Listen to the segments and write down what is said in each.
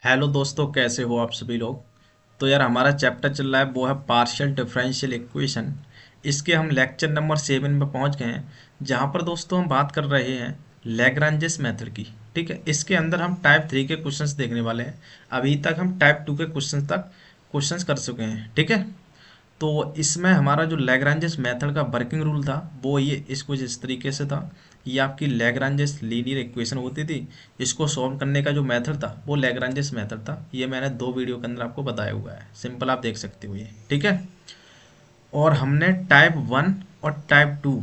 Hello दोस्तों, कैसे हो आप सभी लोग। तो यार हमारा चैप्टर चल रहा है वो है पार्शियल डिफरेंशियल इक्वेशन। इसके हम लेक्चर नंबर 7 में पहुंच गए हैं, जहां पर दोस्तों हम बात कर रहे हैं लैग्रांजेस मेथड की। ठीक है, इसके अंदर हम टाइप 3 के क्वेश्चंस देखने वाले हैं। अभी तक हम टाइप 2 के क्वेश्चंस कर चुके हैं। ठीक है, तो इसमें हमारा जो लैग्रांजेस मेथड का वर्किंग रूल था वो ये इसको इस तरीके से था। ये आपकी लैग्रांजेस लीनियर इक्वेशन होती थी। इसको सॉल्व करने का जो मेथड था वो लैग्रांजेस मेथड था। ये मैंने 2 वीडियो के अंदर आपको बताया हुआ है, सिंपल आप देख सकते हो ये। ठीक है, और हमने टाइप 1 और टाइप 2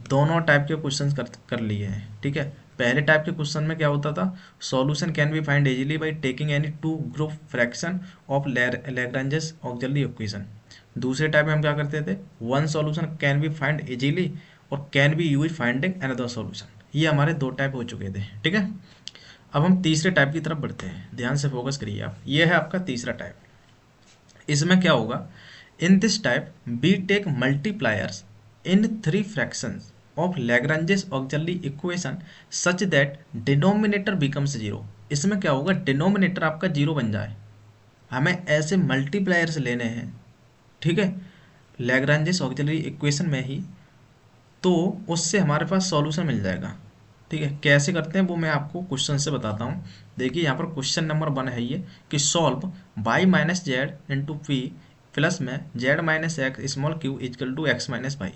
दोनों टाइप के क्वेश्चंस कर लिए हैं। ठीक है, पहले टाइप के क्वेश्चन में क्या होता था, solution can be find easily by taking any two group fraction of Lagrange's auxiliary equation. दूसरे टाइप में हम क्या करते थे, one solution can be find easily और can be use finding another solution. ये हमारे 2 टाइप हो चुके थे। ठीक है, अब हम तीसरे टाइप की तरफ बढ़ते हैं, ध्यान से फोकस करिए आप। ये है आपका तीसरा टाइप। इसमें क्या होगा, in this type we take multipliers in 3 fractions of Lagrange's auxiliary equation such that denominator becomes zero. इसमें क्या होगा, डिनोमिनेटर आपका जीरो बन जाए। हमें ऐसे मल्टीप्लायर्स लेने हैं। ठीक है, लैग्रांजेस ऑक्सिलरी इक्वेशन में ही, तो उससे हमारे पास सॉल्यूशन मिल जाएगा। ठीक है, कैसे करते हैं वो मैं आपको क्वेश्चन से बताता हूँ। देखिए यहाँ पर क्वेश्चन नंबर 1 है ये, कि solve y minus Z into P plus में Z minus X small Q equal to X minus Y.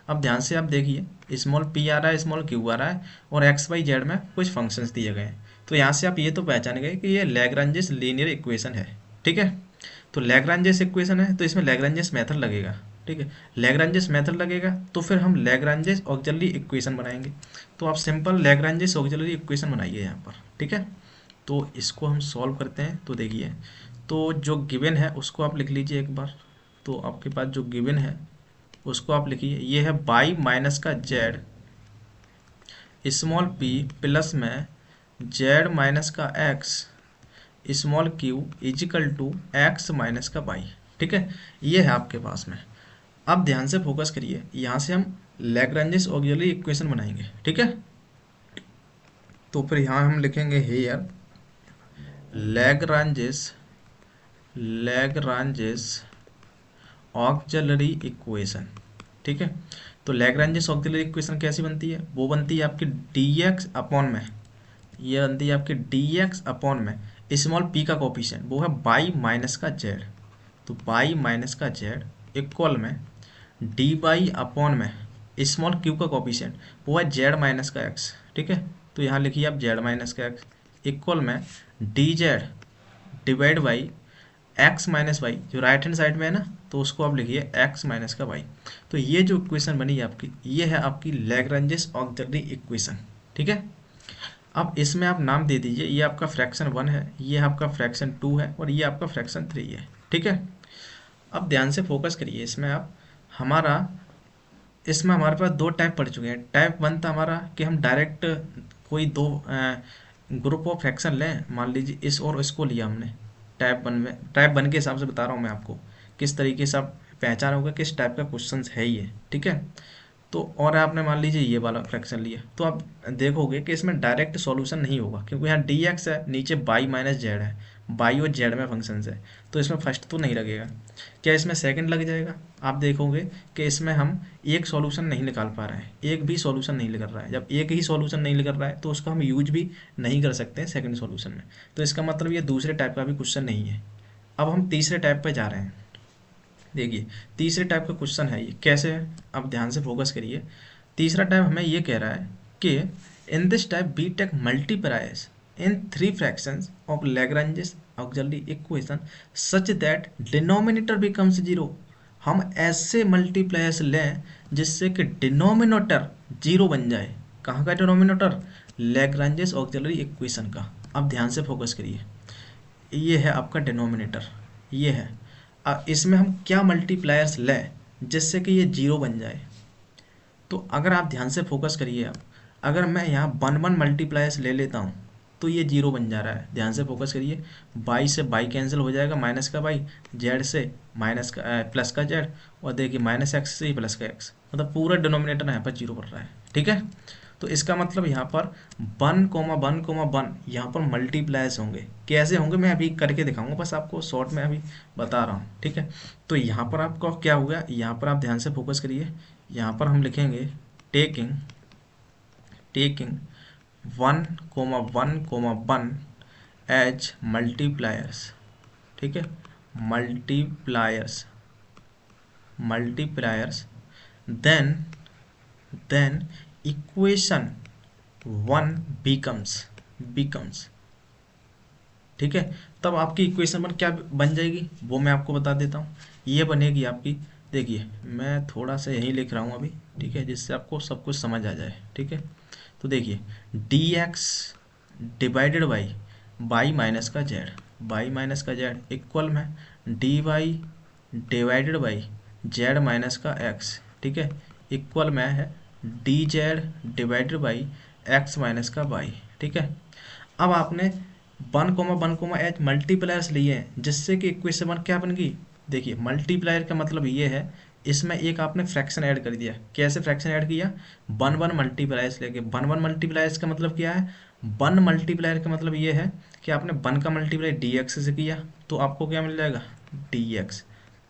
अब ध्यान से आप देखिए, स्मॉल पी आ रहा है, स्मॉल क्यू आ रहा है, और एक्स वाई जेड में कुछ फंक्शंस दिए गए हैं। तो यहाँ से आप ये तो पहचान गए कि ये लैग्रांजेस लीनियर इक्वेशन है। ठीक है, तो लैग्रांजेस इक्वेशन है तो इसमें लैग्रांजेस मेथड लगेगा। ठीक है, लैग्रांजेस मेथड लगेगा तो फिर हम लैग्रांजेस ऑक्सिलरी इक्वेशन बनाएंगे। तो आप सिंपल लैग्रांजेस ऑक्सिलरी इक्वेशन बनाइए यहाँ पर। ठीक है, तो इसको हम सॉल्व करते हैं। तो देखिए, तो जो गिवन है उसको आप लिख लीजिए एक बार। तो आपके पास जो गिवन है उसको आप लिखिए, ये है बाई माइनस का जेड स्मॉल पी प्लस में जेड माइनस का X small Q is equal to X minus का वाई। ठीक है, ये है आपके पास में। अब ध्यान से फोकस करिए, यहाँ से हम लैग्रांजेस ऑक्सिलरी इक्वेशन बनाएंगे। ठीक है, तो फिर यहाँ हम लिखेंगे here Lagrange's Lagrange's auxiliary equation. ठीक है, तो लैग्रांजेस ऑक्सिलरी इक्वेशन कैसी बनती है, वो बनती है आपकी डी एक्स अपॉन में, ये बनती है आपकी डी एक्स अपॉन में स्मॉल पी का कोफिशिएंट वो है बाई माइनस का जेड। तो बाई माइनस का जेड इक्वल में डी बाई अपॉन में स्मॉल क्यू का कोफिशिएंट वो है जेड माइनस का एक्स। ठीक है, तो यहाँ लिखिए आप जेड माइनस का एक्स इक्वल में D Z divide by X minus Y, जो राइट हैंड साइड में है ना, तो उसको आप लिखिए एक्स माइनस का वाई। तो ये जो इक्वेशन बनी है आपकी, ये है आपकी लैग्रांजेस ऑक्सिलरी इक्वेशन। ठीक है, अब इसमें आप नाम दे दीजिए, ये आपका फ्रैक्शन 1 है, ये आपका फ्रैक्शन 2 है, और ये आपका फ्रैक्शन 3 है। ठीक है, अब ध्यान से फोकस करिए इसमें आप। हमारा इसमें हमारे पास 2 टाइप पढ़ चुके हैं। टाइप 1 था हमारा कि हम डायरेक्ट कोई 2 ग्रुप ऑफ फ्रैक्शन लें, मान लीजिए इस और इसको लिया हमने। टाइप 1 में, टाइप 1 के हिसाब से बता रहा हूँ मैं आपको, किस तरीके से आप पहचान होगा किस टाइप का क्वेश्चन है ये। ठीक है, तो और आपने मान लीजिए ये वाला फ्रैक्शन लिया, तो आप देखोगे कि इसमें डायरेक्ट सॉल्यूशन नहीं होगा, क्योंकि यहाँ डी एक्स है, नीचे बाई माइनस जेड है, बाई और जेड में फंक्शन है, तो इसमें फर्स्ट तो नहीं लगेगा। क्या इसमें सेकंड लग जाएगा, आप देखोगे कि इसमें हम एक सॉल्यूशन नहीं निकाल पा रहे हैं, एक भी सॉल्यूशन नहीं निकल रहा है। जब एक ही सॉल्यूशन नहीं निकल रहा है तो उसका हम यूज भी नहीं कर सकते हैं सेकंड सॉल्यूशन में। तो इसका मतलब ये दूसरे टाइप का भी क्वेश्चन नहीं है। अब हम तीसरे टाइप पे जा रहे हैं। देखिए, तीसरे टाइप का क्वेश्चन है ये, कैसे है, अब ध्यान से फोकस करिए। तीसरा टाइप हमें ये कह रहा है कि in this type we take multipliers in 3 fractions of Lagrange's auxiliary equation such that denominator becomes zero. हम ऐसे मल्टीप्लायर्स लें जिससे कि डिनोमिनेटर जीरो बन जाए। कहाँ का डिनोमिनेटर, लैग्रांजेस ऑक्सिलरी इक्वेशन का। अब ध्यान से फोकस करिए, ये है आपका डिनोमिनेटर, ये है। इसमें हम क्या मल्टीप्लायर्स लें जिससे कि ये जीरो बन जाए। तो अगर आप ध्यान से फोकस करिए आप, अगर मैं यहाँ 1 1 मल्टीप्लायर्स ले लेता हूँ तो ये जीरो बन जा रहा है। ध्यान से फोकस करिए, बाई से बाई कैंसिल हो जाएगा, माइनस का बाई, जेड से माइनस का प्लस का जेड, और देखिए माइनस एक्स से ही प्लस का एक्स, मतलब पूरा डिनोमिनेटर यहाँ पर जीरो पड़ रहा है। ठीक है, तो इसका मतलब यहाँ पर 1,1,1 यहाँ पर मल्टीप्लायर्स होंगे। कैसे होंगे मैं अभी करके दिखाऊंगा, बस आपको शॉर्ट में अभी बता रहा हूँ, ठीक है। तो यहाँ पर आपका क्या होगा, यहाँ पर आप ध्यान से फोकस करिए। यहाँ पर हम लिखेंगे टेकिंग टेकिंग 1,1,1 एज मल्टीप्लायर्स, ठीक है। Multipliers multipliers then then equation 1 becomes, ठीक है। तब आपकी इक्वेशन वन क्या बन जाएगी वो मैं आपको बता देता हूँ। ये बनेगी आपकी, देखिए मैं थोड़ा सा यहीं लिख रहा हूँ अभी, ठीक है, जिससे आपको सब कुछ समझ आ जाए, ठीक है। तो देखिए D X divided by Y minus का जेड इक्वल में D Y divided by Z minus का एक्स, ठीक है, इक्वल में है D Z divided by X minus का वाई, ठीक है। अब आपने 1,1, एच मल्टीप्लायर्स लिए हैं, जिससे कि इक्वेशन वन क्या बन गई। देखिए मल्टीप्लायर का मतलब ये है, इसमें एक आपने फ्रैक्शन ऐड कर दिया। कैसे फ्रैक्शन ऐड किया, 1,1 मल्टीप्लायर्स लेके। 1,1 मल्टीप्लायर्स का मतलब क्या है, 1 मल्टीप्लायर का मतलब ये है कि आपने 1 का मल्टीप्लाई डी एक्स से किया तो आपको क्या मिल जाएगा, डी एक्स,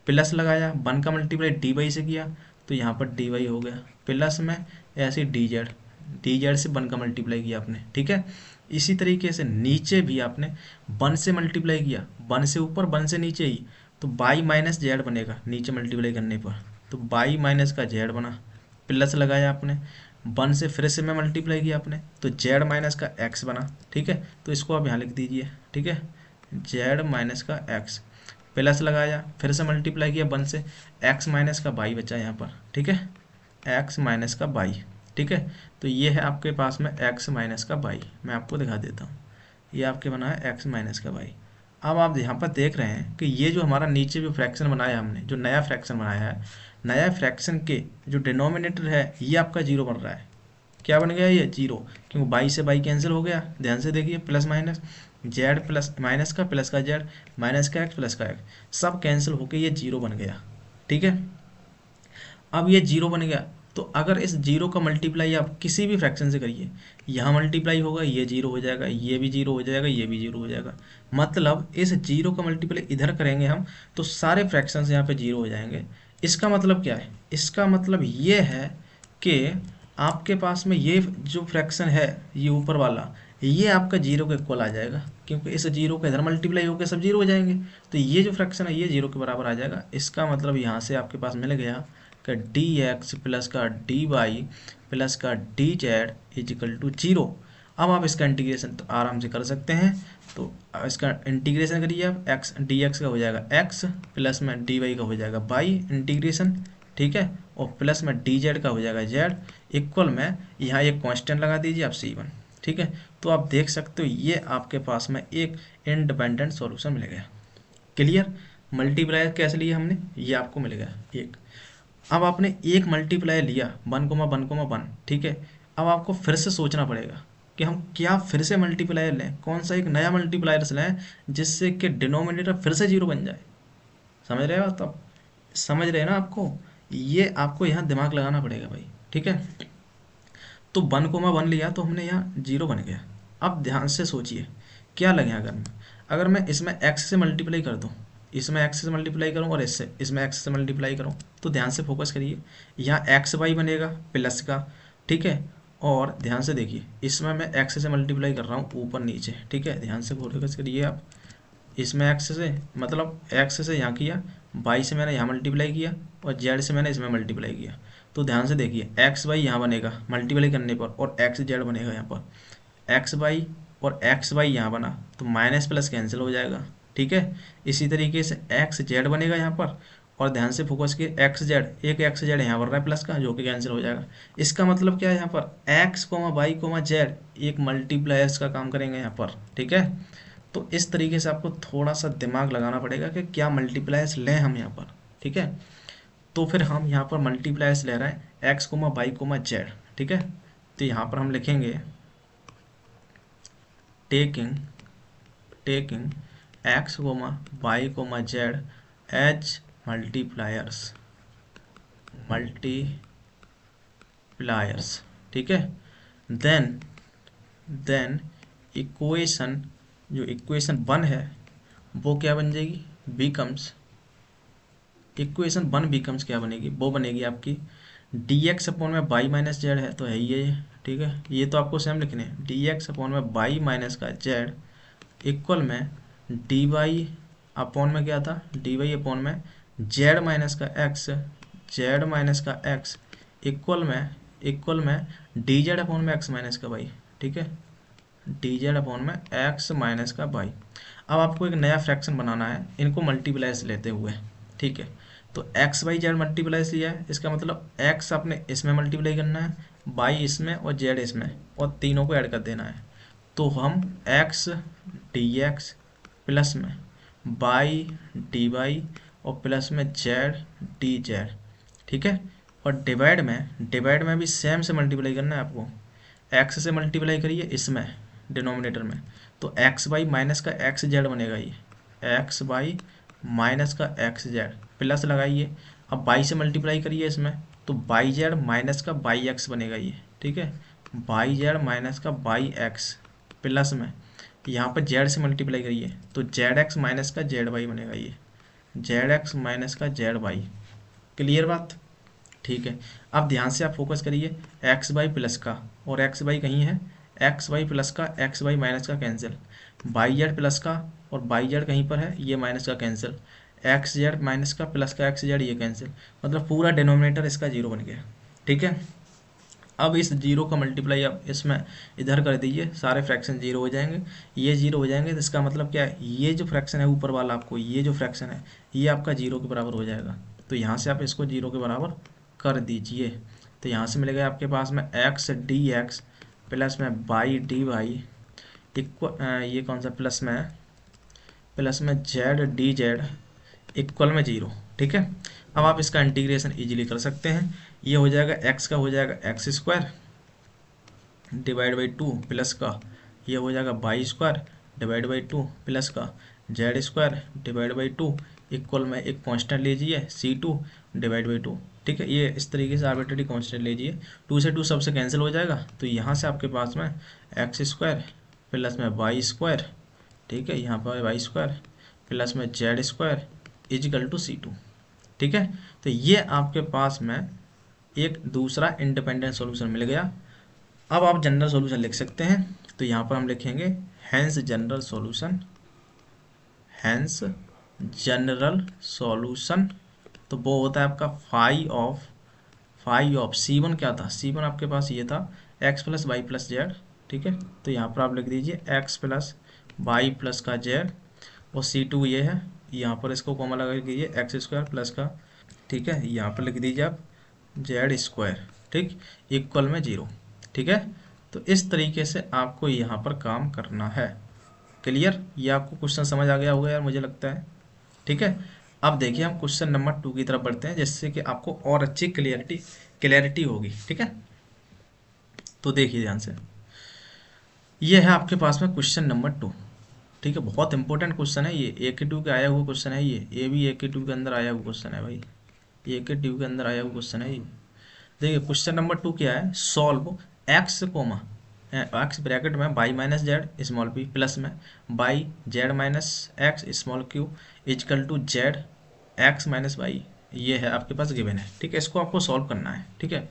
प्लस लगाया 1 का मल्टीप्लाई डी वाई से किया तो यहाँ पर डी वाई हो गया, प्लस में ऐसे डी जेड से 1 का मल्टीप्लाई किया आपने, ठीक है। इसी तरीके से नीचे भी आपने 1 से मल्टीप्लाई किया, 1 से ऊपर 1 से नीचे ही, तो बाई माइनस जेड बनेगा नीचे मल्टीप्लाई करने पर, तो बाई माइनस का जेड बना, प्लस लगाया आपने 1 से फिर से में मल्टीप्लाई किया आपने तो जेड माइनस का एक्स बना, ठीक है। तो इसको आप यहाँ लिख दीजिए, ठीक है, जेड माइनस का एक्स, प्लस लगाया फिर से मल्टीप्लाई किया 1 से, एक्स माइनस का बाई बचा यहाँ पर, ठीक है, एक्स माइनस का बाई, ठीक है। तो ये है आपके पास में एक्स माइनस का बाई, मैं आपको दिखा देता हूँ, ये आपके बना है एक्स माइनस का बाई। अब आप यहाँ पर देख रहे हैं कि ये जो हमारा नीचे जो फ्रैक्शन बनाया हमने, जो नया फ्रैक्शन बनाया है, नया फ्रैक्शन के जो डिनोमिनेटर है ये आपका जीरो बन रहा है। क्या बन गया ये जीरो, क्योंकि बाई से बाई कैंसिल हो गया, ध्यान से देखिए, plus minus Z plus minus का प्लस का जेड माइनस का एक्स प्लस का एक्स सब कैंसिल होके ये जीरो बन गया, ठीक है। अब ये जीरो बन गया, तो अगर इस जीरो का मल्टीप्लाई आप किसी भी फ्रैक्शन से करिए, यहाँ मल्टीप्लाई होगा ये जीरो हो जाएगा, ये भी जीरो हो जाएगा, ये भी जीरो हो जाएगा। मतलब इस जीरो का मल्टीप्लाई इधर करेंगे हम तो सारे फ्रैक्शंस यहाँ पे जीरो हो जाएंगे। इसका मतलब क्या है, इसका मतलब ये है कि आपके पास में ये जो फ्रैक्शन है ये ऊपर वाला, ये आपका जीरो के इक्वल आ जाएगा, क्योंकि इस जीरो का इधर मल्टीप्लाई होकर सब जीरो हो जाएंगे। तो ये जो फ्रैक्शन है ये जीरो के बराबर आ जाएगा। इसका मतलब यहाँ से आपके पास मिल गया का डी एक्स प्लस का डी वाई प्लस का D Z is equal to zero. अब आप इसका इंटीग्रेशन तो आराम से कर सकते हैं, तो इसका इंटीग्रेशन करिए आप, एक्स डी एक्स का हो जाएगा एक्स, प्लस में डी वाई का हो जाएगा बाई इंटीग्रेशन, ठीक है, और प्लस में डी जेड का हो जाएगा जेड, इक्वल में यहाँ एक कांस्टेंट लगा दीजिए आप सी वन, ठीक है। तो आप देख सकते हो ये आपके पास में एक इंडिपेंडेंट सॉल्यूशन मिल गया। क्लियर, मल्टीप्लायर कैसे लिया हमने, ये आपको मिल गया एक। अब आपने एक मल्टीप्लायर लिया 1,1,1, ठीक है। अब आपको फिर से सोचना पड़ेगा कि हम क्या फिर से मल्टीप्लायर लें, कौन सा एक नया मल्टीप्लायर लें जिससे कि डिनोमिनेटर फिर से जीरो बन जाए। समझ रहे हो आप, तब समझ रहे हैं ना आपको, ये आपको यहाँ दिमाग लगाना पड़ेगा भाई, ठीक है। तो 1,1 लिया तो हमने यहाँ जीरो बन गया। अब ध्यान से सोचिए क्या लगे, अगर मैं इसमें x से मल्टीप्लाई कर दूँ, इसमें x से मल्टीप्लाई करूँ और इससे इसमें x से मल्टीप्लाई करूँ, तो ध्यान से फोकस करिए, यहाँ एक्स वाई बनेगा प्लस का, ठीक है। और ध्यान से देखिए इसमें मैं x से मल्टीप्लाई कर रहा हूँ ऊपर नीचे, ठीक है, ध्यान से फोकस करिए आप। इसमें x से मतलब x से यहाँ किया, y से मैंने यहाँ मल्टीप्लाई किया और z से मैंने इसमें मल्टीप्लाई किया। तो ध्यान से देखिए एक्स वाई यहाँ बनेगा मल्टीप्लाई करने पर और एक्स जेड बनेगा यहाँ पर, एक्स वाई और एक्स वाई यहाँ बना तो माइनस प्लस कैंसिल हो जाएगा, ठीक है। इसी तरीके से एक्स जेड बनेगा यहाँ पर, और ध्यान से फोकस किए एक्स जेड, एक एक्स जेड यहाँ बन रहा है प्लस का जो कि कैंसिल हो जाएगा। इसका मतलब क्या है, यहाँ पर X comma Y comma Z एक मल्टीप्लायर्स का काम करेंगे यहाँ पर, ठीक है। तो इस तरीके से आपको थोड़ा सा दिमाग लगाना पड़ेगा कि क्या मल्टीप्लायर्स लें हम यहाँ पर, ठीक है। तो फिर हम यहाँ पर मल्टीप्लायर्स ले रहे हैं X comma Y comma Z, ठीक है। तो यहाँ पर हम लिखेंगे taking taking X comma Y comma Z as multipliers, ठीक है। देन देन इक्वेशन जो इक्वेशन 1 है वो क्या बन जाएगी, बिकम्स इक्वेशन 1 बिकम्स क्या बनेगी, वो बनेगी आपकी डी एक्स अपॉन में बाई माइनस जेड है तो है ही ये, ठीक है, ये तो आपको सेम लिखने हैं, डी एक्स अपॉन में बाई माइनस का जेड इक्वल में डी वाई अपॉन में क्या था, डी वाई अपॉन में जेड माइनस का एक्स, जेड माइनस का एक्स इक्वल में डी जेड अपॉन में एक्स माइनस का वाई, ठीक है, डी जेड अपॉन में एक्स माइनस का वाई। अब आपको एक नया फ्रैक्शन बनाना है इनको मल्टीप्लाइज लेते हुए, ठीक है, तो एक्स बाई जेड मल्टीप्लाइज लिया है, इसका मतलब एक्स आपने इसमें मल्टीप्लाई करना है, बाई इसमें और जेड इसमें, और तीनों को ऐड कर देना है। तो हम एक्स डी एक्स प्लस में बाई डी वाई और प्लस में जेड डी जेड, ठीक है, और डिवाइड में भी सेम से मल्टीप्लाई करना है आपको, एक्स से मल्टीप्लाई करिए इसमें डिनोमिनेटर में, तो एक्स बाई माइनस का एक्स जेड बनेगा, ये एक्स बाई माइनस का एक्स जेड प्लस लगाइए, अब बाई से मल्टीप्लाई करिए इसमें, तो बाई जेड माइनस का बाई एक्स बनेगा ये, ठीक है, बाई जेड माइनस का बाई एक्स प्लस में यहाँ पर जेड से मल्टीप्लाई करिए तो जेड एक्स माइनस का जेड वाई बनेगा, ये जेड एक्स माइनस का जेड वाई। क्लियर बात, ठीक है। अब ध्यान से आप फोकस करिए, एक्स बाई प्लस का और एक्स बाई कहीं है, एक्स बाई प्लस का एक्स बाई माइनस का कैंसिल, बाई जेड प्लस का और बाई जेड कहीं पर है, ये माइनस का कैंसिल, एक्स जेड माइनस का प्लस का एक्स जेड ये कैंसिल, मतलब पूरा डिनोमिनेटर इसका जीरो बन गया, ठीक है। अब इस जीरो का मल्टीप्लाई आप इसमें इधर कर दीजिए, सारे फ्रैक्शन जीरो हो जाएंगे, ये जीरो हो जाएंगे, तो इसका मतलब क्या है, ये जो फ्रैक्शन है ऊपर वाला आपको ये जो फ्रैक्शन है ये आपका जीरो के बराबर हो जाएगा, तो यहाँ से आप इसको जीरो के बराबर कर दीजिए, तो यहाँ से मिलेगा आपके पास में एक्स डी एक्स प्लस में बाई डी वाई इक्वल, ये कौन सा प्लस में जेड डी जेड इक्वल में जीरो, ठीक है। अब आप इसका इंटीग्रेशन इजीली कर सकते हैं, ये हो जाएगा एक्स का हो जाएगा X square divide by 2 plus का ये हो जाएगा Y square divide by 2 plus का Z square divide by 2 equal में एक कांस्टेंट लीजिए C2 डिवाइड बाई 2, ठीक है, ये इस तरीके से आर्बिट्रेरी कांस्टेंट लीजिए, 2 से 2 सबसे कैंसिल हो जाएगा, तो यहाँ से आपके पास में एक्स स्क्वायर प्लस में वाई स्क्वायर, ठीक है, यहाँ पर वाई स्क्वायर प्लस में Z square is equal to C2, ठीक है। तो ये आपके पास में एक दूसरा इंडिपेंडेंट सॉल्यूशन मिल गया। अब आप जनरल सॉल्यूशन लिख सकते हैं, तो यहाँ पर हम लिखेंगे हैंस जनरल सॉल्यूशन, तो वो होता है आपका फाई ऑफ C1 क्या था, C1 आपके पास ये था x plus Y plus Z, ठीक है, तो यहाँ पर आप लिख दीजिए x प्लस वाई प्लस का जेड और C2 ये है, यहाँ पर इसको कॉमा लगा दीजिए एक्स स्क्वायर प्लस का, ठीक है, यहाँ पर लिख दीजिए आप जेड स्क्वायर, ठीक, इक्वल में जीरो, ठीक है। तो इस तरीके से आपको यहाँ पर काम करना है। क्लियर, ये आपको क्वेश्चन समझ आ गया होगा यार, मुझे लगता है, ठीक है। अब देखिए हम क्वेश्चन नंबर 2 की तरफ बढ़ते हैं, जिससे कि आपको और अच्छी क्लियरिटी होगी, ठीक है। तो देखिए ध्यान से, ये है आपके पास में क्वेश्चन नंबर 2, ठीक है, बहुत इंपॉर्टेंट क्वेश्चन है ये, A के 2 का आया हुआ क्वेश्चन है ये भी A के 2 के अंदर आया हुआ क्वेश्चन है भाई, A के 2 के अंदर आया हुआ क्वेश्चन है ये। देखिए क्वेश्चन नंबर 2 क्या है, solve X comma X bracket में Y minus Z small P plus में Y Z minus X small Q equal to Z X minus Y, ये है आपके पास गिवन है, ठीक है, इसको आपको सॉल्व करना है, ठीक है।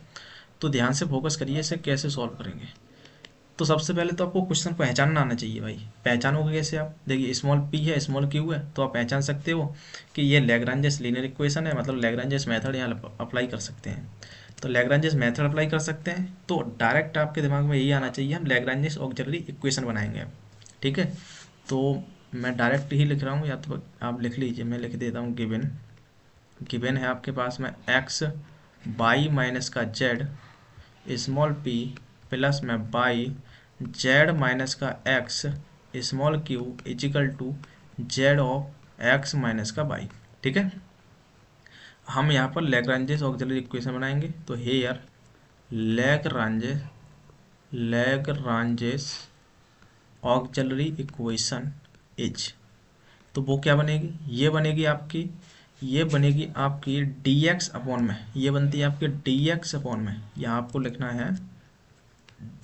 तो ध्यान से फोकस करिए इसे कैसे सॉल्व करेंगे। तो सबसे पहले तो आपको क्वेश्चन पहचानना आना चाहिए भाई, पहचानोगे कैसे आप, देखिए स्मॉल पी है स्मॉल क्यू है, तो आप पहचान सकते हो कि ये लैग्रांजेस लीनियर इक्वेशन है, मतलब लैग्रांजेस मेथड यहाँ अप्लाई कर सकते हैं, तो लैग्रांजेस मेथड अप्लाई कर सकते हैं, तो डायरेक्ट आपके दिमाग में यही आना चाहिए हम लैग्रांजेस ऑक्सिलरी इक्वेशन बनाएंगे, ठीक है। तो मैं डायरेक्ट ही लिख रहा हूँ, या तो आप लिख लीजिए, मैं लिख देता हूँ गिवन है आपके पास में एक्स बाई माइनस का जेड स्मॉल पी प्लस में बाई जेड माइनस का X small Q is equal to Z of X minus का बाई, ठीक है। हम यहाँ पर लैग्रांजेस ऑक्सिलरी इक्वेशन बनाएंगे, तो here Lagrange's auxiliary equation is, तो वो क्या बनेगी, ये बनेगी आपकी डी एक्स अपॉन में, ये बनती है आपकी डी एक्स अपॉन में, यहाँ आपको लिखना है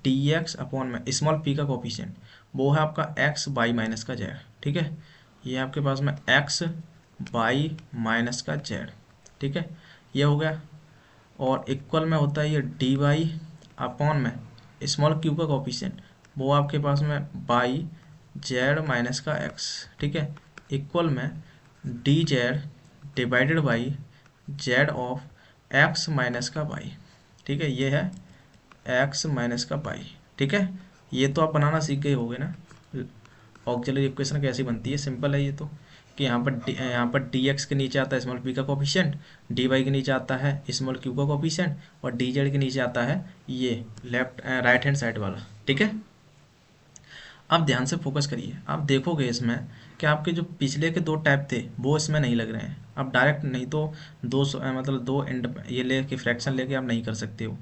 डी एक्स अपॉन में स्मॉल पी का कोफिशिएंट वो है आपका एक्स बाई माइनस का जेड, ठीक है। ये आपके पास में एक्स बाई माइनस का जेड, ठीक है, ये हो गया। और इक्वल में होता है ये डी वाई अपॉन में स्मॉल क्यू का कोफिशिएंट वो आपके पास में बाई जेड माइनस का एक्स, ठीक है, इक्वल में D Z divided by Z of X minus का बाई, ठीक है, ये है एक्स माइनस का बाई, ठीक है। ये तो आप बनाना सीख गए होगे ना, ऑक्सिलरी इक्वेशन कैसी बनती है, सिंपल है ये तो, कि यहाँ पर डी एक्स के नीचे आता है स्मॉल पी का कोफिशिएंट, डी वाई के नीचे आता है स्मॉल क्यू का कोफिशिएंट, और डी जेड के नीचे आता है ये लेफ्ट राइट हैंड साइड वाला, ठीक है। अब ध्यान से फोकस करिए, आप देखोगे इसमें कि आपके जो पिछले के दो टाइप थे वो इसमें नहीं लग रहे हैं। अब डायरेक्ट नहीं तो मतलब दो ये लेके फ्रैक्शन लेके आप नहीं कर सकते हो,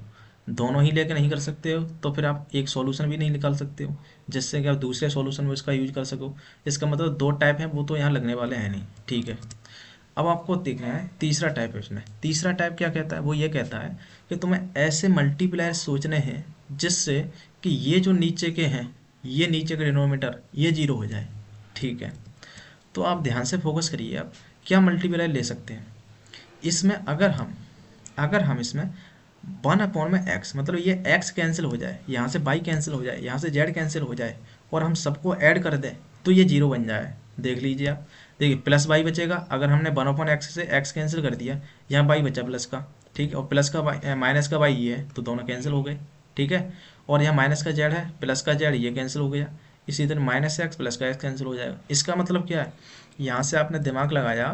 दोनों ही लेके नहीं कर सकते हो, तो फिर आप एक सॉल्यूशन भी नहीं निकाल सकते हो जिससे कि आप दूसरे सॉल्यूशन में इसका यूज कर सको। इसका मतलब दो टाइप हैं, वो तो यहाँ लगने वाले हैं नहीं, ठीक है। अब आपको देखना है तीसरा टाइप है इसमें। तीसरा टाइप क्या कहता है, वो ये कहता है कि तुम्हें ऐसे मल्टीप्लायर सोचने हैं जिससे कि ये जो नीचे के हैं, ये नीचे का डिनोमिनेटर ये जीरो हो जाए, ठीक है। तो आप ध्यान से फोकस करिए, आप क्या मल्टीप्लायर ले सकते हैं इसमें। अगर हम इसमें वन अपॉन में एक्स, मतलब ये एक्स कैंसिल हो जाए, यहाँ से बाई कैंसिल हो जाए, यहाँ से जेड कैंसिल हो जाए, और हम सबको ऐड कर दें तो ये जीरो बन जाए। देख लीजिए आप, देखिए प्लस बाई बचेगा, अगर हमने वन अपॉन एक्स से एक्स कैंसिल कर दिया, यहाँ बाई बचा प्लस का, ठीक है, और प्लस का बाई माइनस का बाई ये है तो दोनों कैंसिल हो गए, ठीक है। और यहाँ माइनस का जेड है, प्लस का जेड ये कैंसिल हो गया, इसी तरह माइनस एक्स प्लस का एक्स कैंसिल हो जाएगा। इसका मतलब क्या है, यहाँ से आपने दिमाग लगाया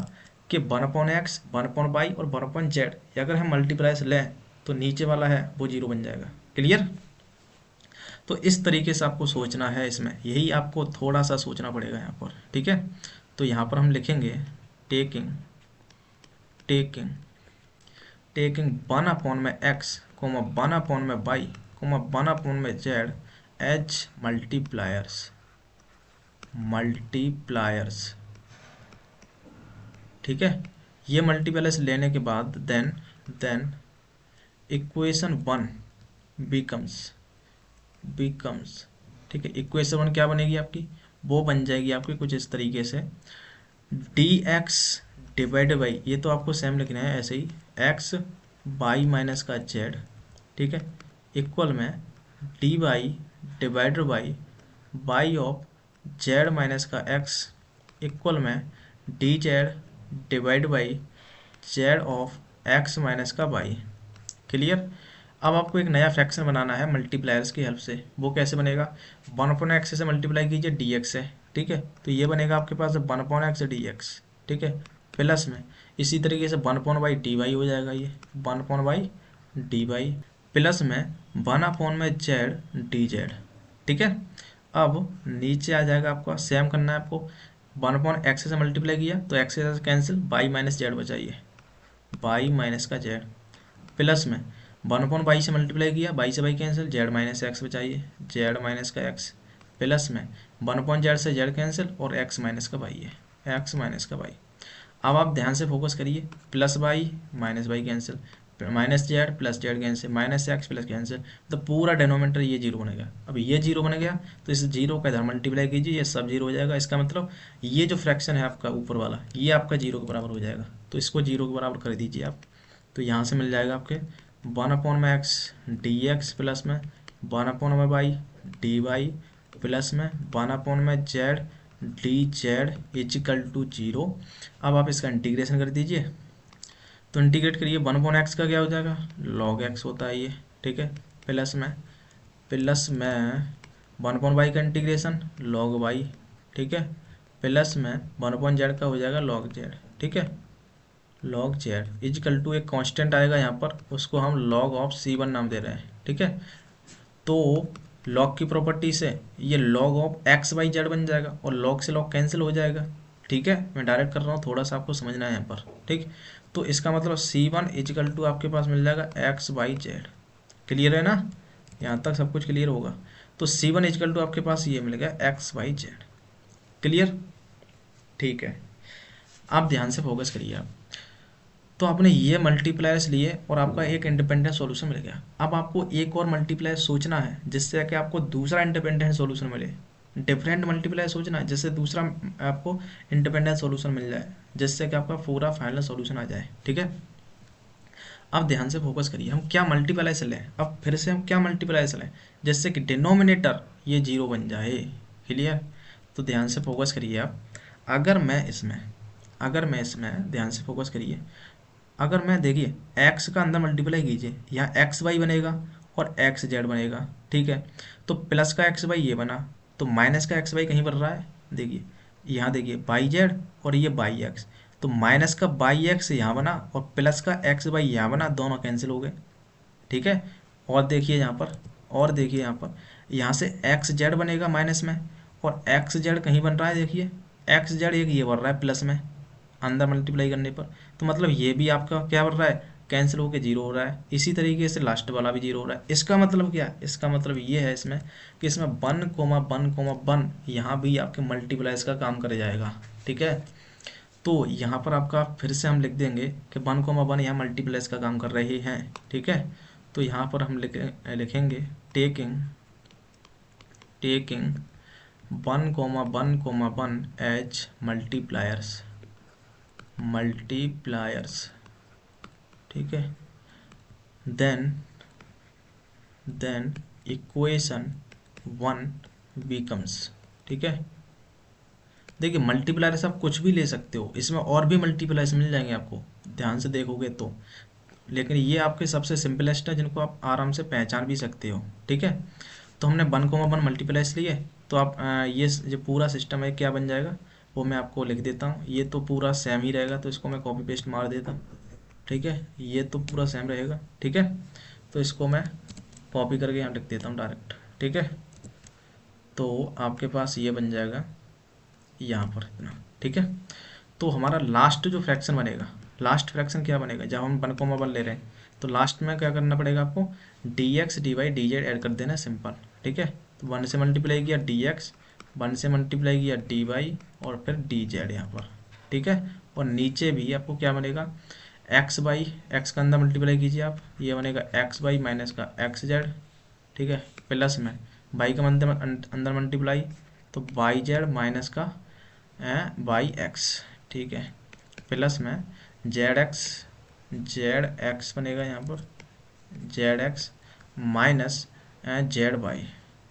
कि one upon x, one upon by और वन अपॉन जेड अगर हम मल्टीप्लाइज लें तो नीचे वाला है वो जीरो बन जाएगा। क्लियर। तो इस तरीके से आपको सोचना है इसमें, यही आपको थोड़ा सा सोचना पड़ेगा यहाँ पर, ठीक है। तो यहाँ पर हम लिखेंगे taking taking taking one upon में एक्स कोमा वन अपॉन में बाई कोमा वन अपॉन में जेड एज मल्टीप्लायर्स, ठीक है। ये मल्टीप्लायर्स लेने के बाद देन इक्वेशन वन बिकम्स, ठीक है। इक्वेशन वन क्या बनेगी आपकी, वो बन जाएगी आपकी कुछ इस तरीके से, डी एक्स डिवाइड बाई, ये तो आपको सेम लिखना है ऐसे ही, एक्स बाई माइनस का जेड, ठीक है, इक्वल में D Y divided by of Z minus का एक्स, इक्वल में D Z divide by Z of X minus का बाई। क्लियर। अब आपको एक नया फ्रैक्शन बनाना है मल्टीप्लायर्स की हेल्प से, वो कैसे बनेगा, वन अपॉन एक्स से मल्टीप्लाई कीजिए डी एक्स से, ठीक है, तो ये बनेगा आपके पास one upon X D X, ठीक है, प्लस में इसी तरीके से one upon Y D Y हो जाएगा, ये one upon Y D Y, plus में वन अपॉन में जेड डी जेड, ठीक है। अब नीचे आ जाएगा, आपका सेम करना है आपको, वन अपॉन एक्स से मल्टीप्लाई किया तो एक्स से कैंसिल, बाई माइनस जेड बचाइए, बाई माइनस का जेड, प्लस में वन अपॉन बाई से मल्टीप्लाई किया, बाई से by cancel, Z minus x बचाइए, जेड माइनस का एक्स, प्लस में वन अपॉन जेड से जेड कैंसिल और एक्स माइनस का बाई है, एक्स माइनस का बाई। अब आप ध्यान से फोकस करिए, plus by minus by cancel, minus Z plus Z cancel, minus X plus cancel, तो पूरा डिनोमिनेटर ये जीरो बनेगा। अब ये जीरो बन गया तो इस जीरो का इधर मल्टीप्लाई कीजिए, ये सब जीरो हो जाएगा। इसका मतलब ये जो फ्रैक्शन है आपका ऊपर वाला, ये आपका जीरो के बराबर हो जाएगा, तो इसको जीरो के बराबर कर दीजिए आप। तो यहाँ से मिल जाएगा आपके वन अपॉन में एक्स डी एक्स प्लस में वन अपॉन में बाई डी वाई प्लस में वन अपॉन में Z D Z is equal to zero. अब आप इसका इंटीग्रेशन कर दीजिए, तो इंटीग्रेट करिए, वन अपॉन एक्स का क्या हो जाएगा, लॉग एक्स होता है ये, ठीक है, प्लस में वन अपॉन वाई का इंटीग्रेशन लॉग वाई, ठीक है, प्लस में वन अपॉन जेड का हो जाएगा लॉग जेड, ठीक है, लॉग जेड इजिकल टू एक कांस्टेंट आएगा यहाँ पर, उसको हम लॉग ऑफ C1 नाम दे रहे हैं, ठीक है। तो लॉग की प्रॉपर्टी से ये log of x by Z बन जाएगा और लॉग से लॉग कैंसिल हो जाएगा, ठीक है। मैं डायरेक्ट कर रहा हूँ, थोड़ा सा आपको समझना है यहाँ पर, ठीक। तो इसका मतलब C1 इजिकल टू आपके पास मिल जाएगा एक्स बाई जेड। क्लियर है ना, यहाँ तक सब कुछ क्लियर होगा। तो C1 इजिकल टू आपके पास ये मिलेगा एक्स बाई जेड। क्लियर, ठीक है। आप ध्यान से फोकस करिए आप, तो आपने ये मल्टीप्लायर्स लिए और आपका एक इंडिपेंडेंट सॉल्यूशन मिल गया। अब आपको एक और मल्टीप्लायर सोचना है जिससे कि आपको दूसरा इंडिपेंडेंट सॉल्यूशन मिले। डिफरेंट मल्टीप्लायर सोचना है जिससे दूसरा आपको इंडिपेंडेंट सॉल्यूशन मिल जाए, जिससे कि आपका पूरा फाइनल सॉल्यूशन आ जाए। ठीक है, अब ध्यान से फोकस करिए, हम क्या मल्टीप्लाई से लें, अब फिर से हम क्या मल्टीप्लाई से लें जिससे कि डिनोमिनेटर ये जीरो बन जाए। क्लियर? तो ध्यान से फोकस करिए आप। अगर मैं इसमें ध्यान से फोकस करिए, अगर मैं देखिए x का अंदर मल्टीप्लाई कीजिए, यहाँ एक्स वाई बनेगा और एक्स जेड बनेगा। ठीक है, तो प्लस का एक्स वाई ये बना, तो माइनस का एक्स वाई कहीं बन रहा है, देखिए यहाँ देखिए बाई जेड और ये बाई एक्स, तो माइनस का बाई एक्स यहाँ बना और प्लस का एक्स वाई यहाँ बना, दोनों कैंसिल हो गए। ठीक है, और देखिए यहाँ पर, और देखिए यहाँ पर, यहाँ से एक्स जेड बनेगा माइनस में और एक्स जेड कहीं बन रहा है, देखिए एक्स जेड एक ये बन रहा है प्लस में अंदर मल्टीप्लाई करने पर, तो मतलब ये भी आपका क्या बन रहा है, कैंसिल होकर जीरो हो रहा है। इसी तरीके से लास्ट वाला भी जीरो हो रहा है। इसका मतलब क्या है, इसका मतलब ये है इसमें कि इसमें 1,1,1 यहाँ भी आपके मल्टीप्लाइज का काम कर जाएगा। ठीक है, तो यहाँ पर आपका फिर से हम लिख देंगे कि 1,1 यहाँ मल्टीप्लाइज का काम कर रहे हैं। ठीक है, तो यहाँ पर हम लिखेंगे टेकिंग 1,1,1 एज मल्टीप्लायर्स। ठीक है, देन इक्वेशन 1 बिकम्स। ठीक है, देखिए मल्टीप्लायर्स आप कुछ भी ले सकते हो, इसमें और भी मल्टीप्लायर्स मिल जाएंगे आपको ध्यान से देखोगे तो, लेकिन ये आपके सबसे सिंपलेस्ट है जिनको आप आराम से पहचान भी सकते हो। ठीक है, तो हमने 1,1 मल्टीप्लायर्स लिए, तो आप ये जो पूरा सिस्टम है क्या बन जाएगा वो मैं आपको लिख देता हूँ। ये तो पूरा सेम ही रहेगा, तो इसको मैं कॉपी पेस्ट मार देता हूँ। ठीक है, ये तो पूरा सेम रहेगा। ठीक है, तो इसको मैं कॉपी करके यहाँ लिख देता हूँ डायरेक्ट। ठीक है, तो आपके पास ये बन जाएगा यहाँ पर इतना। ठीक है, तो हमारा लास्ट जो फ्रैक्शन बनेगा, लास्ट फ्रैक्शन क्या बनेगा, जब हम 1,1 ले रहे हैं तो लास्ट में क्या करना पड़ेगा आपको, D X D Y D Z add कर देना, सिंपल। ठीक है, तो 1 से मल्टीप्लाई किया डी एक्स, 1 से मल्टीप्लाई किया डी वाई और फिर डी जेड यहाँ पर। ठीक है, और नीचे भी आपको क्या बनेगा, एक्स बाई एक्स का अंदर मल्टीप्लाई कीजिए आप, ये बनेगा एक्स बाई माइनस का एक्स जेड। ठीक है, प्लस में बाई का अंदर मल्टीप्लाई, तो बाई जेड माइनस का बाई एक्स। ठीक है, प्लस में जेड एक्स बनेगा यहाँ पर, Z X minus Z Y.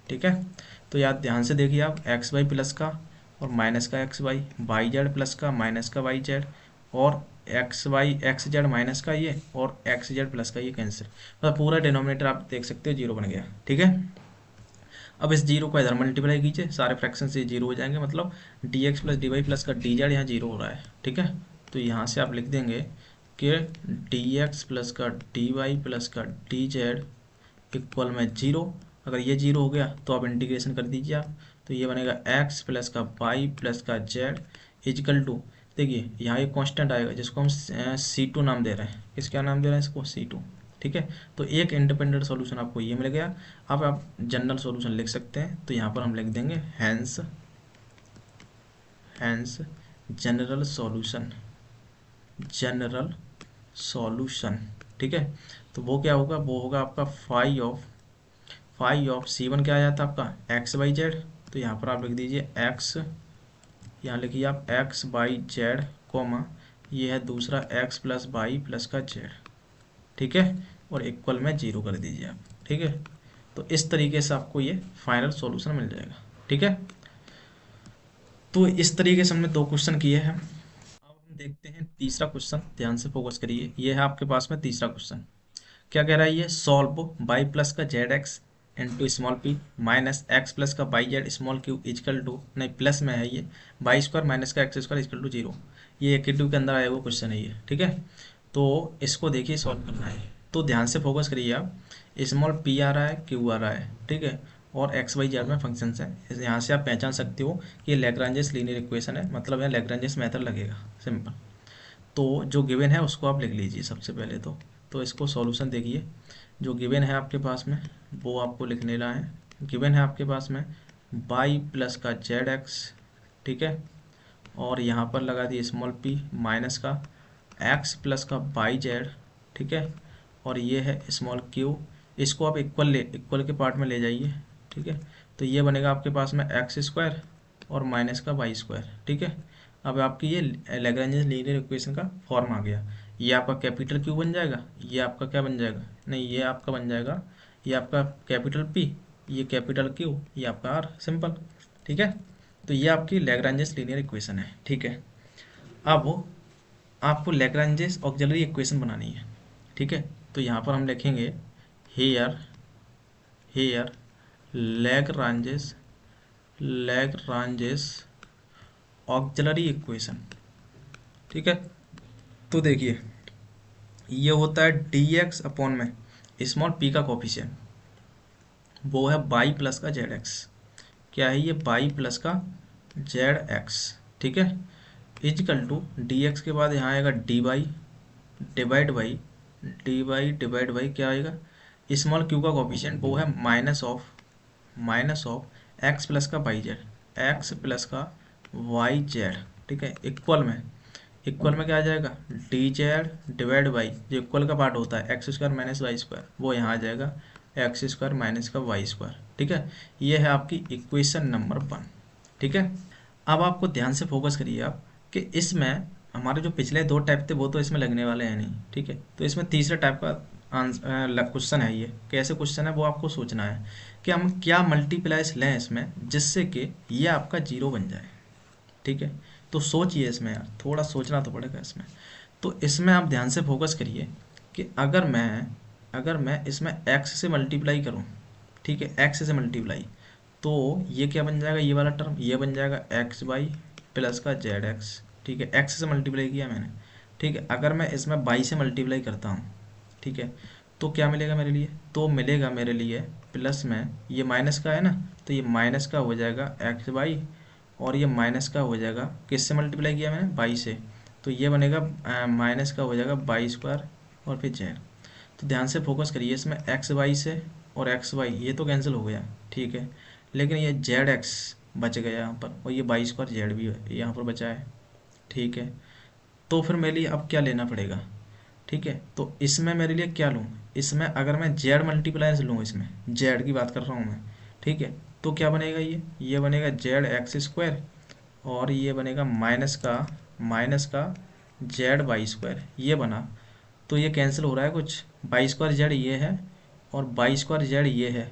ठीक है, तो यार ध्यान से देखिए आप, एक्स वाई प्लस का और माइनस का x Y, Y Z plus का माइनस का वाई जेड, और X Y X Z minus का ये और एक्स जेड प्लस का ये कैंसिल, मतलब पूरा डिनोमिनेटर आप देख सकते हो जीरो बन गया। ठीक है, अब इस जीरो को इधर मल्टीप्लाई कीजिए, सारे फ्रैक्शन से जीरो हो जाएंगे, मतलब D X plus D Y plus का डी जेड यहाँ जीरो हो रहा है। ठीक है, तो यहाँ से आप लिख देंगे कि डी एक्स प्लस का डी वाई प्लस का डी जेड इक्वल में जीरो। अगर ये जीरो हो गया तो आप इंटीग्रेशन कर दीजिए आप, तो ये बनेगा एक्स प्लस का वाई प्लस का जेड इजकल टू, देखिए यहाँ एक कांस्टेंट आएगा जिसको हम C2 नाम दे रहे हैं। किसका नाम दे रहे हैं इसको, C2। ठीक है, तो एक इंडिपेंडेंट सॉल्यूशन आपको ये मिल गया। अब आप जनरल सॉल्यूशन लिख सकते हैं, तो यहाँ पर हम लिख देंगे हैंस जनरल सॉल्यूशन। ठीक है, तो वो क्या होगा, वो होगा आपका फाई ऑफ C1 क्या आ जाता है आपका एक्स बाई जेड, तो यहाँ पर आप लिख दीजिए एक्स, यहाँ लिखिए आप एक्स बाई जेड कोमा, ये है दूसरा एक्स प्लस बाई प्लस का जेड। ठीक है, और इक्वल में जीरो कर दीजिए आप। ठीक है, तो इस तरीके से आपको ये फाइनल सॉल्यूशन मिल जाएगा। ठीक है, तो इस तरीके से हमने 2 क्वेश्चन किए हैं। अब हम देखते हैं तीसरा क्वेश्चन, ध्यान से फोकस करिए, ये है आपके पास में तीसरा क्वेश्चन। क्या कह रहा है ये, सॉल्व बाई प्लस का Z X into small P minus X plus का Y Z small Q equal to, नहीं प्लस में है ये, बाई स्क्वायर माइनस का x square equal to zero. ये K2 के अंदर आया हुआ क्वेश्चन है ये। ठीक है, तो इसको देखिए सॉल्व करना है, तो ध्यान से फोकस करिए आप। स्मॉल पी आ रहा है, क्यू आ रहा है, ठीक है, और एक्स वाई जेड में फंक्शन है। यहाँ से आप पहचान सकते हो कि ये लैग्रांजेस लीनियर इक्वेशन है, मतलब यहाँ लैग्रांजेस मेथड लगेगा, सिंपल। तो जो गिवन है उसको आप लिख लीजिए सबसे पहले तो इसको सॉल्यूशन देखिए, जो गिवन है आपके पास में वो आपको लिख लेना है। गिवन है आपके पास में बाई प्लस का जेड एक्स, ठीक है, और यहाँ पर लगा दिए स्मॉल पी माइनस का एक्स प्लस का बाई जेड, ठीक है, और ये है स्मॉल क्यू। इसको आप इक्वल के पार्ट में ले जाइए, ठीक है। तो ये बनेगा आपके पास में एक्स स्क्वायर और माइनस का वाई स्क्वायर, ठीक है। अब आपकी ये लैग्रेंज लीनियर इक्वेशन का फॉर्म आ गया। ये आपका कैपिटल क्यू बन जाएगा, ये आपका क्या बन जाएगा, नहीं ये आपका बन जाएगा, ये आपका कैपिटल पी, ये कैपिटल क्यू, ये आपका आर, सिंपल, ठीक है। तो ये आपकी लैग्रेंज लीनियर इक्वेशन है, ठीक है। अब आपको लैग्रेंज ऑक्सिलरी इक्वेशन बनानी है, ठीक है। तो यहाँ पर हम लिखेंगे here here Lagrange auxiliary equation, ठीक है। तो देखिए ये होता है डी एक्स अपॉन में स्मॉल पी का कोफिशिएंट, वो है बाई प्लस का जेड एक्स। क्या है ये, बाई प्लस का जेड एक्स, ठीक है, इजिकल टू डी एक्स के बाद यहाँ आएगा डी बाई डिवाइड बाई क्या आएगा, स्मॉल क्यू का कोफिशिएंट, वो है माइनस ऑफ एक्स प्लस का वाई जेड, एक्स प्लस का वाई जेड, ठीक है। इक्वल में क्या आ जाएगा, डी जेड डिवाइड बाई, जो इक्वल का पार्ट होता है x square minus Y square, वो यहाँ आ जाएगा एक्स स्क्वायर माइनस का वाई स्क्वायर, ठीक है। ये है आपकी इक्वेशन नंबर 1, ठीक है। अब आपको ध्यान से फोकस करिए आप कि इसमें हमारे जो पिछले 2 टाइप थे वो तो इसमें लगने वाले हैं नहीं, ठीक है। तो इसमें तीसरे टाइप का क्वेश्चन है। ये कैसे क्वेश्चन है वो आपको सोचना है कि हम क्या मल्टीप्लाइज लें इसमें जिससे कि ये आपका जीरो बन जाए, ठीक है। तो सोचिए इसमें यार, थोड़ा सोचना तो पड़ेगा इसमें। तो इसमें आप ध्यान से फोकस करिए कि अगर मैं इसमें x से मल्टीप्लाई करूं, ठीक है, x से मल्टीप्लाई, तो ये क्या बन जाएगा, ये वाला टर्म ये बन जाएगा एक्स बाई प्लस का जेड एक्स, ठीक है। x से मल्टीप्लाई किया मैंने, ठीक है। अगर मैं इसमें बाई से मल्टीप्लाई करता हूँ, ठीक है, तो क्या मिलेगा मेरे लिए, तो मिलेगा मेरे लिए प्लस में, ये माइनस का है ना, तो ये माइनस का हो जाएगा एक्स बाई, और ये माइनस का हो जाएगा, किससे मल्टीप्लाई किया मैंने, बाई से, तो ये बनेगा माइनस का हो जाएगा बाई स्क्वायर और फिर जेड। तो ध्यान से फोकस करिए इसमें, एक्स वाई से और एक्स वाई ये तो कैंसिल हो गया, ठीक है, लेकिन ये जेड एक्स बच गया यहाँ पर, और ये बाई स्क्वायर जेड भी यहाँ पर बचा है, ठीक है। तो फिर मेरे लिए अब क्या लेना पड़ेगा, ठीक है। तो इसमें मेरे लिए क्या लूँ, इसमें अगर मैं जेड मल्टीप्लायर्स लूँ, इसमें जेड की बात कर रहा हूँ मैं, ठीक है। तो क्या बनेगा, ये बनेगा जेड एक्स स्क्वायर, और ये बनेगा माइनस का जेड वाई स्क्वायर, ये बना। तो ये कैंसिल हो रहा है कुछ, बाई स्क्वायर जेड ये है और बाई स्क्वायर जेड ये है,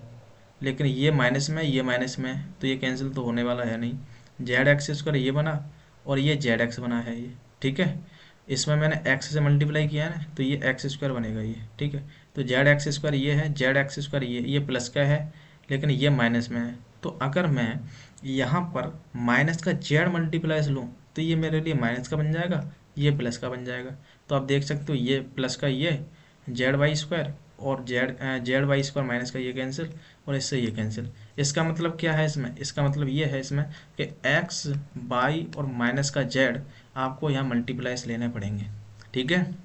लेकिन ये माइनस में ये माइनस में, तो ये कैंसिल तो होने वाला है नहीं। जेड एक्स स्क्वायर ये बना और ये जेड एक्स बना है ये, ठीक है। इसमें मैंने एक्स से मल्टीप्लाई किया है ना, तो ये एक्स स्क्वायर बनेगा ये, ठीक है। तो जेड एक्स स्क्वायर ये है, जेड एक्स स्क्वायर ये प्लस का है, लेकिन ये माइनस में है। तो अगर मैं यहाँ पर माइनस का जेड मल्टीप्लाइज लूँ, तो ये मेरे लिए माइनस का बन जाएगा, ये प्लस का बन जाएगा। तो आप देख सकते हो ये प्लस का ये जेड वाई स्क्वायर, और जेड वाई स्क्वायर माइनस का ये कैंसिल, और इससे ये कैंसिल। इसका मतलब क्या है इसमें, इसका मतलब ये है इसमें कि एक्स बाई और माइनस का जेड आपको यहाँ मल्टीप्लाइज लेने पड़ेंगे, ठीक है।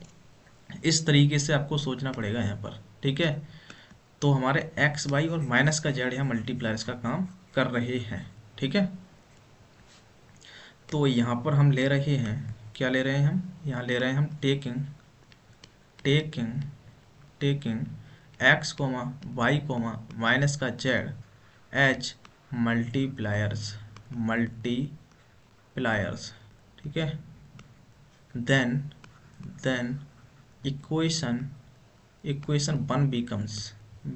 इस तरीके से आपको सोचना पड़ेगा यहाँ पर, ठीक है। तो हमारे एक्स वाई और माइनस का जेड यहाँ मल्टीप्लायर्स का काम कर रहे हैं, ठीक है। तो यहाँ पर हम ले रहे हैं, क्या ले रहे हैं हम, यहाँ ले रहे हैं हम taking X comma Y comma minus का जेड एज मल्टीप्लायर्स, ठीक है। देन इक्वेशन 1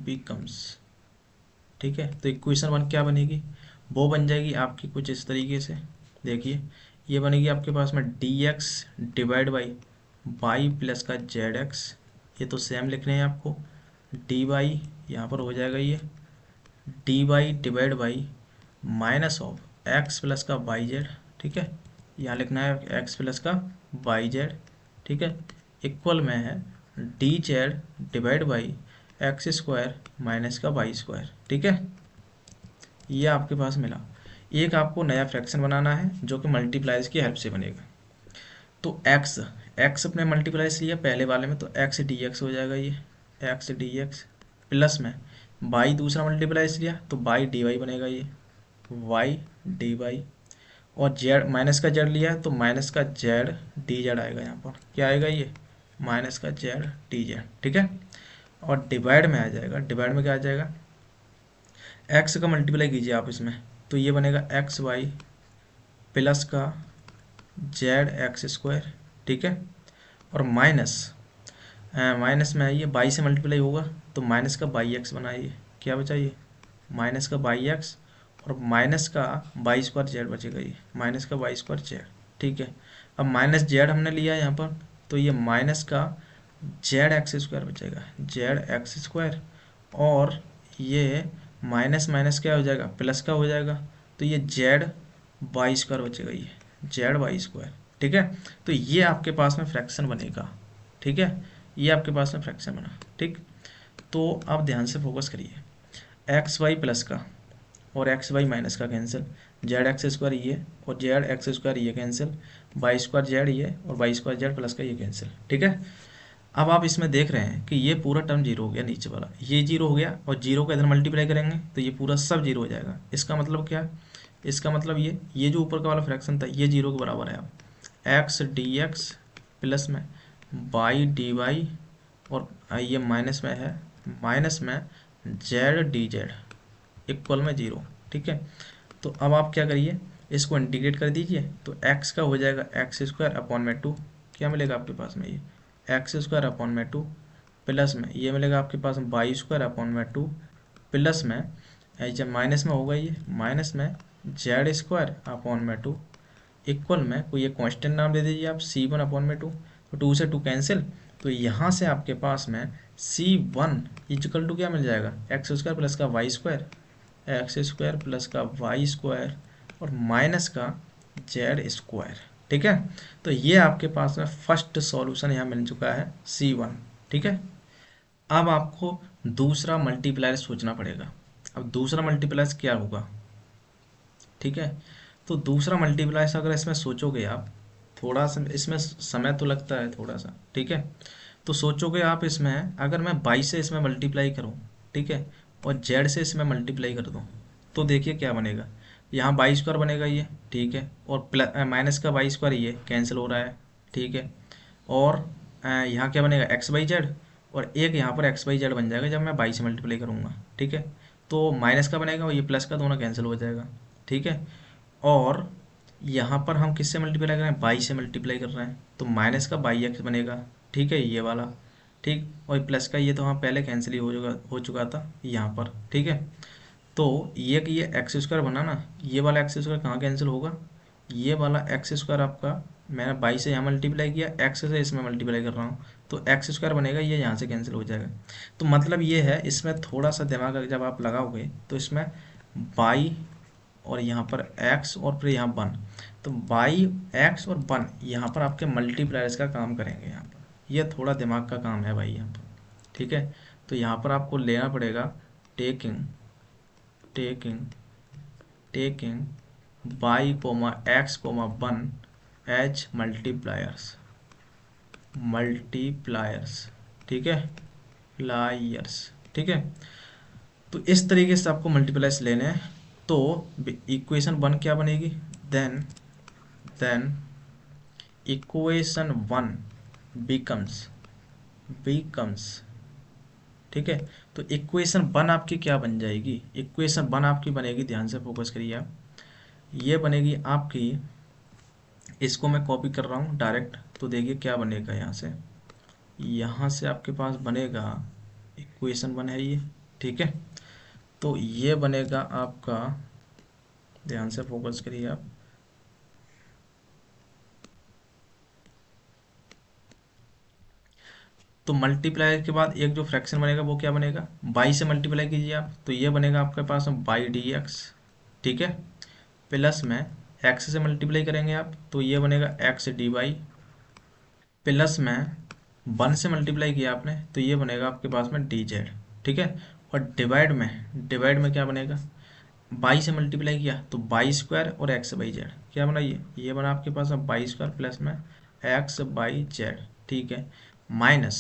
बिकम्स, ठीक है। तो इक्वेशन 1 क्या बनेगी, वो बन जाएगी आपकी कुछ इस तरीके से। देखिए ये बनेगी आपके पास में D X divide by Y plus का जेड एक्स, ये तो सेम लिखने हैं आपको। डी वाई यहाँ पर हो जाएगा ये D Y divide by minus of X plus का वाई जेड, ठीक है। यहाँ लिखना है एक्स प्लस का वाई जेड, ठीक है। इक्वल में है D Z divide by X square minus का वाई स्क्वायर, ठीक है। ये आपके पास मिला। एक आपको नया फ्रैक्शन बनाना है जो कि मल्टीप्लाइज की हेल्प से बनेगा। तो एक्स अपने मल्टीप्लाइज लिया पहले वाले में, तो एक्स डी एक्स हो जाएगा, ये एक्स डी एक्स प्लस में बाई दूसरा मल्टीप्लाइज लिया तो बाई डी वाई बनेगा, ये वाई डी वाई, और जेड माइनस का जेड लिया है तो माइनस का जेड डी जेड आएगा, यहाँ पर क्या आएगा ये माइनस का जेड डी जेड, ठीक है। और डिवाइड में आ जाएगा, डिवाइड में क्या आ जाएगा, एक्स का मल्टीप्लाई कीजिए आप इसमें, तो ये बनेगा एक्स वाई प्लस का जेड एक्स स्क्वायर, ठीक है। और माइनस में आइए, बाई से मल्टीप्लाई होगा तो माइनस का बाई एक्स बनाइए, क्या बचा ये माइनस का बाई एक्स, और माइनस का बाई स्क्वायर जेड बचेगा, ये माइनस का बाई स्क्वायर जेड, ठीक है। अब माइनस जेड हमने लिया यहाँ पर, तो ये माइनस का जेड एक्स स्क्वायर बचेगा, जेड एक्स स्क्वायर। और ये माइनस माइनस क्या हो जाएगा, प्लस का हो जाएगा, तो ये जेड वाई स्क्वायर बचेगा, ये जेड वाई स्क्वायर, ठीक है। तो ये आपके पास में फ्रैक्शन बनेगा, ठीक है, ये आपके पास में फ्रैक्शन बना, ठीक। तो आप ध्यान से फोकस करिए, एक्स वाई प्लस का और एक्स वाई माइनस का कैंसिल, जेड एक्स स्क्वायर ये और जेड एक्स स्क्वायर ये कैंसिल, वाई स्क्वायर जेड ये और वाई स्क्वायर जेड प्लस का ये कैंसिल, ठीक है। अब आप इसमें देख रहे हैं कि ये पूरा टर्म जीरो हो गया, नीचे वाला ये जीरो हो गया, और जीरो का इधर मल्टीप्लाई करेंगे तो ये पूरा सब जीरो हो जाएगा। इसका मतलब क्या, इसका मतलब ये जो ऊपर का वाला फ्रैक्शन था ये जीरो के बराबर है। अब एक्स डी एक्स प्लस में वाई डी वाई, और ये माइनस में है, माइनस में जेड डी जेड इक्वल में जीरो, ठीक है। तो अब आप क्या करिए, इसको इंटीग्रेट कर दीजिए, तो x का हो जाएगा एक्स स्क्वायर अपॉन में टू, क्या मिलेगा आपके पास में ये एक्स स्क्वायर अपॉन में टू, प्लस में ये मिलेगा आपके पास में वाई स्क्वायर अपॉन में टू, प्लस में जब माइनस में होगा ये माइनस में जेड स्क्वायर अपॉन में टू, इक्वल में कोई ये कांस्टेंट नाम दे दीजिए आप सी वन अपॉन में टू, तो टू से टू कैंसिल, तो यहाँ से आपके पास में सी वन इक्वल टू क्या मिल जाएगा, एक्स स्क्वायर प्लस का Y square, X square plus का वाई स्क्वायर और माइनस का जेड स्क्वायर, ठीक है। तो ये आपके पास में फर्स्ट सॉल्यूशन यहाँ मिल चुका है C1, ठीक है। अब आपको दूसरा मल्टीप्लायर सोचना पड़ेगा। अब दूसरा मल्टीप्लायर क्या होगा, ठीक है। तो दूसरा मल्टीप्लायर अगर इसमें सोचोगे आप, थोड़ा सा इसमें समय तो लगता है थोड़ा सा, ठीक है। तो सोचोगे आप इसमें, अगर मैं 22 से इसमें मल्टीप्लाई करूँ, ठीक है, और जेड से इसमें मल्टीप्लाई कर दूँ, तो देखिए क्या बनेगा, यहाँ बाई स्क्वायर बनेगा ये, ठीक है, और प्लस माइनस का बाई स्क्वायर ये कैंसिल हो रहा है, ठीक है। और यहाँ क्या बनेगा एक्स बाई जेड, और एक यहाँ पर एक्स बाई जेड बन जाएगा जब मैं बाई से मल्टीप्लाई करूँगा, ठीक है। तो माइनस का बनेगा और ये प्लस का दोनों कैंसिल हो जाएगा, ठीक है। और यहाँ पर हम किससे मल्टीप्लाई कर रहे हैं, बाई से मल्टीप्लाई कर रहे हैं, तो माइनस का बाई एक्स बनेगा, ठीक है, ये वाला, ठीक। और प्लस का ये तो हाँ पहले कैंसिल ही हो चुका था यहाँ पर, ठीक है। तो ये कि ये एक्स स्क्वायर बना ना, ये वाला एक्स स्क्वायर कहाँ कैंसिल होगा, ये वाला एक्स स्क्वायर आपका मैंने बाई से यहाँ मल्टीप्लाई किया, एक्स से इसमें मल्टीप्लाई कर रहा हूँ, तो एक्स स्क्वायर बनेगा, ये यहाँ से कैंसिल हो जाएगा। तो मतलब ये है, इसमें थोड़ा सा दिमाग जब आप लगाओगे तो इसमें बाई और यहाँ पर एक्स और फिर यहाँ वन, तो बाई एक्स और वन यहाँ पर आपके मल्टीप्लायर्स का काम करेंगे, यहाँ पर ये थोड़ा दिमाग का काम है भाई यहाँ पर, ठीक है। तो यहाँ पर आपको लेना पड़ेगा taking taking taking Y comma X comma one H multipliers, ठीक है, प्लायर्स, ठीक है। तो इस तरीके से आपको मल्टीप्लायर्स लेने हैं। तो इक्वेशन वन क्या बनेगी, देन इक्वेशन वन बिकम्स, ठीक है। तो इक्वेशन वन आपकी क्या बन जाएगी, इक्वेशन वन आपकी बनेगी, ध्यान से फोकस करिए आप, ये बनेगी आपकी, इसको मैं कॉपी कर रहा हूँ डायरेक्ट, तो देखिए क्या बनेगा, यहाँ से आपके पास बनेगा इक्वेशन वन है ये, ठीक है। तो ये बनेगा आपका, ध्यान से फोकस करिए आप, तो मल्टीप्लाई के बाद एक जो फ्रैक्शन बनेगा वो क्या बनेगा, बाई से मल्टीप्लाई कीजिए आप, तो ये बनेगा आपके पास बाई डी एक्स, ठीक है, प्लस में एक्स से मल्टीप्लाई करेंगे आप, तो ये बनेगा एक्स डी वाई, प्लस में वन से मल्टीप्लाई किया आपने, तो ये बनेगा आपके पास में डी जेड, ठीक है। और डिवाइड में क्या बनेगा, बाई से मल्टीप्लाई किया तो बाई स्क्वायर और एक्स बाई जेड, क्या बना ये बना आपके पास बाई स्क्वायर प्लस में एक्स बाई जेड, ठीक है, माइनस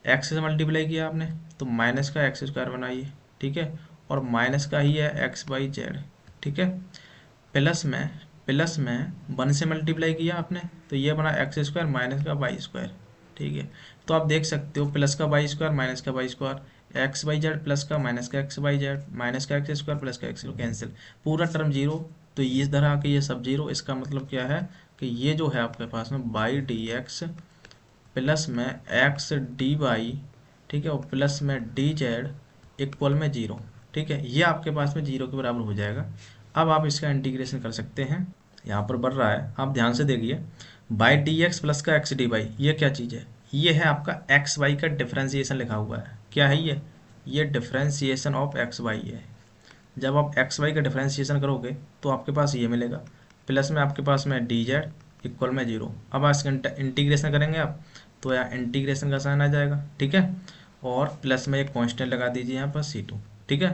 एक्स से मल्टीप्लाई किया आपने तो माइनस का एक्स स्क्वायर बनाइए, ठीक है, और माइनस का ही है एक्स बाई जेड, ठीक है, प्लस में प्लस में 1 से मल्टीप्लाई किया आपने तो ये बना एक्स स्क्वायर माइनस का वाई स्क्वायर। ठीक है, तो आप देख सकते हो प्लस का वाई स्क्वायर माइनस का Y square, x y z plus का माइनस का एक्स वाई जेड माइनस का एक्स स्क्वायर प्लस का एक्स कैंसिल, पूरा टर्म जीरो। तो ये इस तरह आके ये सब जीरो, इसका मतलब क्या है कि ये जो है आपके पास में बाई डी एक्स प्लस में एक्स डी वाई, ठीक है, और प्लस में डी जेड इक्वल में जीरो। ठीक है, ये आपके पास में जीरो के बराबर हो जाएगा। अब आप इसका इंटीग्रेशन कर सकते हैं, यहाँ पर बढ़ रहा है, आप ध्यान से देखिए। बाई डी एक्स प्लस का एक्स डी वाई, ये क्या चीज़ है? ये है आपका एक्स वाई का डिफ्रेंसिएशन लिखा हुआ है। क्या है ये डिफ्रेंसिएशन ऑफ एक्स वाई है। जब आप एक्स वाई का डिफ्रेंसिएशन करोगे तो आपके पास ये मिलेगा, प्लस में आपके पास में डी जेड इक्वल में जीरो। अब आप इसका इंटीग्रेशन करेंगे आप, तो यहाँ इंटीग्रेशन का साइन आ जाएगा। ठीक है, और प्लस में एक कांस्टेंट लगा दीजिए यहाँ पर C2। ठीक है,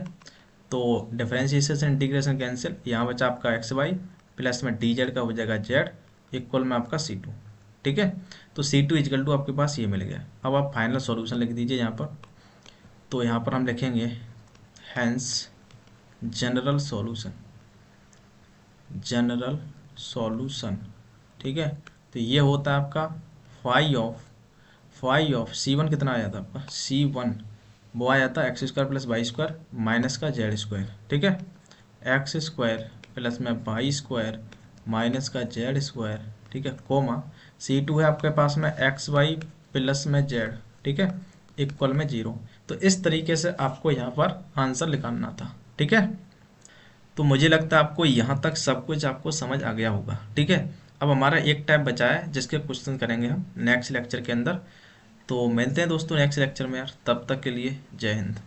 तो डिफरेंशिएशन से इंटीग्रेशन कैंसिल, यहाँ बचा आपका एक्स वाई प्लस में डी जेड का हो जाएगा जेड इक्वल में आपका C2। ठीक है, तो C2 इजकल टू आपके पास ये मिल गया। अब आप फाइनल सॉल्यूशन लिख दीजिए यहाँ पर। तो यहाँ पर हम लिखेंगे हैंस जनरल सॉल्यूशन। ठीक है, तो ये होता है आपका फाई ऑफ C1 कितना आया था आपका, C1 वो आया था x square plus y square minus का जेड स्क्वायर। ठीक है, एक्स स्क्वायर प्लस में वाई स्क्वायर माइनस का जेड स्क्वायर। ठीक है, कोमा C2 है आपके पास में एक्स वाई प्लस में जेड। ठीक है, इक्वल में जीरो। तो इस तरीके से आपको यहाँ पर आंसर निकालना था। ठीक है, तो मुझे लगता है आपको यहाँ तक सब कुछ आपको समझ आ गया होगा। ठीक है, अब हमारा एक टाइप बचा है जिसके क्वेश्चन करेंगे हम नेक्स्ट लेक्चर के अंदर। तो मिलते हैं दोस्तों नेक्स्ट लेक्चर में यार, तब तक के लिए जय हिंद।